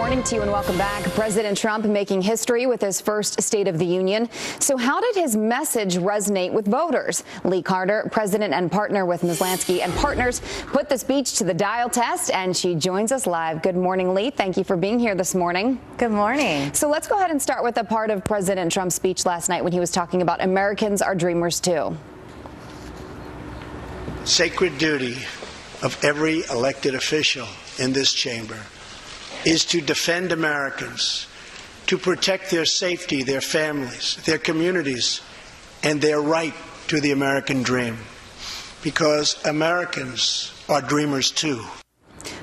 morning to you and welcome back. President Trump making history with his first State of the Union. So how did his message resonate with voters? Lee Carter, president and partner with Ms. Lansky and Partners, put the speech to the dial test, and she joins us live. Good morning, Lee. Thank you for being here this morning. Good morning. So let's go ahead and start with a part of President Trump's speech last night when he was talking about Americans are dreamers too. Sacred duty of every elected official in this chamber is to defend Americans, to protect their safety, their families, their communities, and their right to the American dream. Because Americans are dreamers too.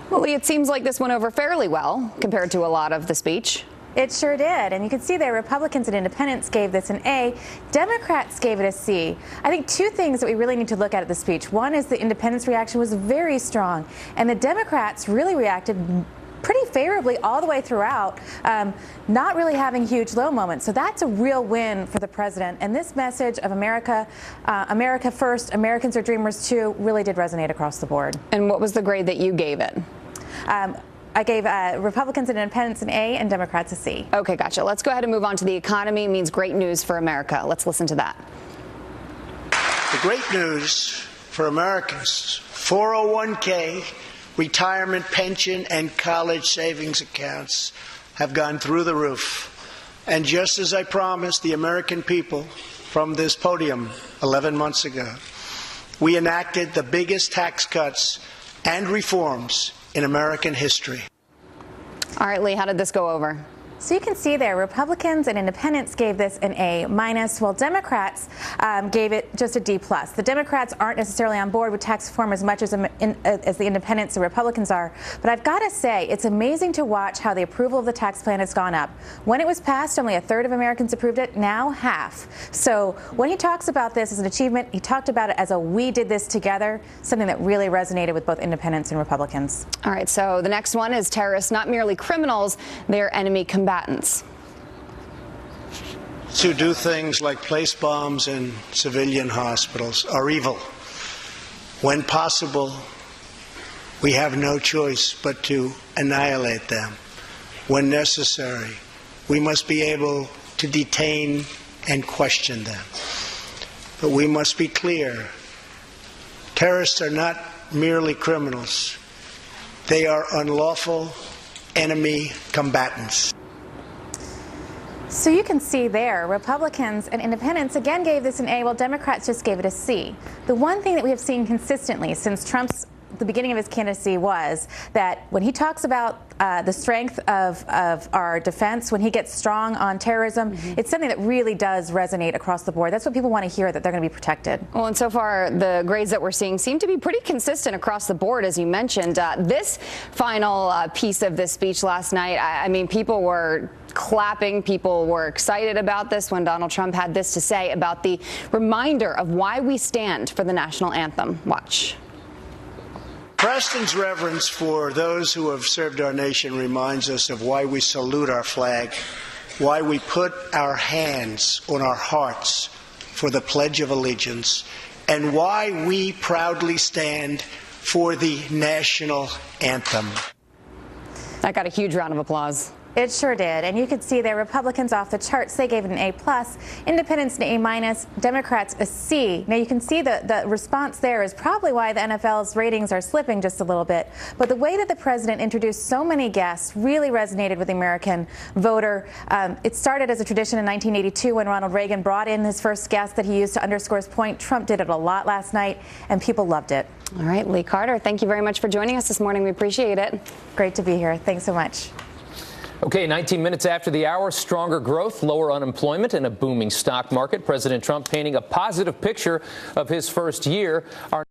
Well, Lee, it seems like this went over fairly well compared to a lot of the speech. It sure did. And you can see there Republicans and independents gave this an A. Democrats gave it a C. I think two things that we really need to look at the speech. One is the independents' reaction was very strong, and the Democrats really reacted pretty favorably all the way throughout, not really having huge low moments. So that's a real win for the president. And this message of America, America first, Americans are dreamers too, really did resonate across the board. And what was the grade that you gave it? I gave Republicans and independents an A and Democrats a C. Okay, gotcha. Let's go ahead and move on to the economy. It means great news for America. Let's listen to that. The great news for Americans, 401k, retirement pension, and college savings accounts have gone through the roof. And just as I promised the American people from this podium 11 months ago, we enacted the biggest tax cuts and reforms in American history. All right, Lee, how did this go over? So you can see there, Republicans and independents gave this an A-, while Democrats gave it just a D+. The Democrats aren't necessarily on board with tax reform as much as the independents and Republicans are. But I've got to say, it's amazing to watch how the approval of the tax plan has gone up. When it was passed, only a third of Americans approved it, now half. So when he talks about this as an achievement, he talked about it as a we did this together, something that really resonated with both independents and Republicans. All right, so the next one is terrorists, not merely criminals, they're enemy combatants. To do things like place bombs in civilian hospitals are evil. When possible, we have no choice but to annihilate them. When necessary, we must be able to detain and question them. But we must be clear, terrorists are not merely criminals. They are unlawful enemy combatants. So you can see there, Republicans and independents again gave this an A, while Democrats just gave it a C. The one thing that we have seen consistently since the beginning of his candidacy was that when he talks about the strength of our defense, when he gets strong on terrorism, it's something that really does resonate across the board. That's what people want to hear, that they're going to be protected. Well, and so far, the grades that we're seeing seem to be pretty consistent across the board, as you mentioned. This final piece of this speech last night, I mean, people were clapping. People were excited about this when Donald Trump had this to say about the reminder of why we stand for the national anthem. Watch. Preston's reverence for those who have served our nation reminds us of why we salute our flag, why we put our hands on our hearts for the Pledge of Allegiance, and why we proudly stand for the national anthem. That got a huge round of applause. It sure did. And you can see there, Republicans off the charts, they gave it an A+, independents an A-, Democrats a C. Now you can see the response there is probably why the NFL's ratings are slipping just a little bit. But the way that the president introduced so many guests really resonated with the American voter. It started as a tradition in 1982 when Ronald Reagan brought in his first guest that he used to underscore his point. Trump did it a lot last night, and people loved it. All right, Lee Carter, thank you very much for joining us this morning. We appreciate it. Great to be here. Thanks so much. Okay, 19 minutes after the hour, stronger growth, lower unemployment, and a booming stock market. President Trump painting a positive picture of his first year. Our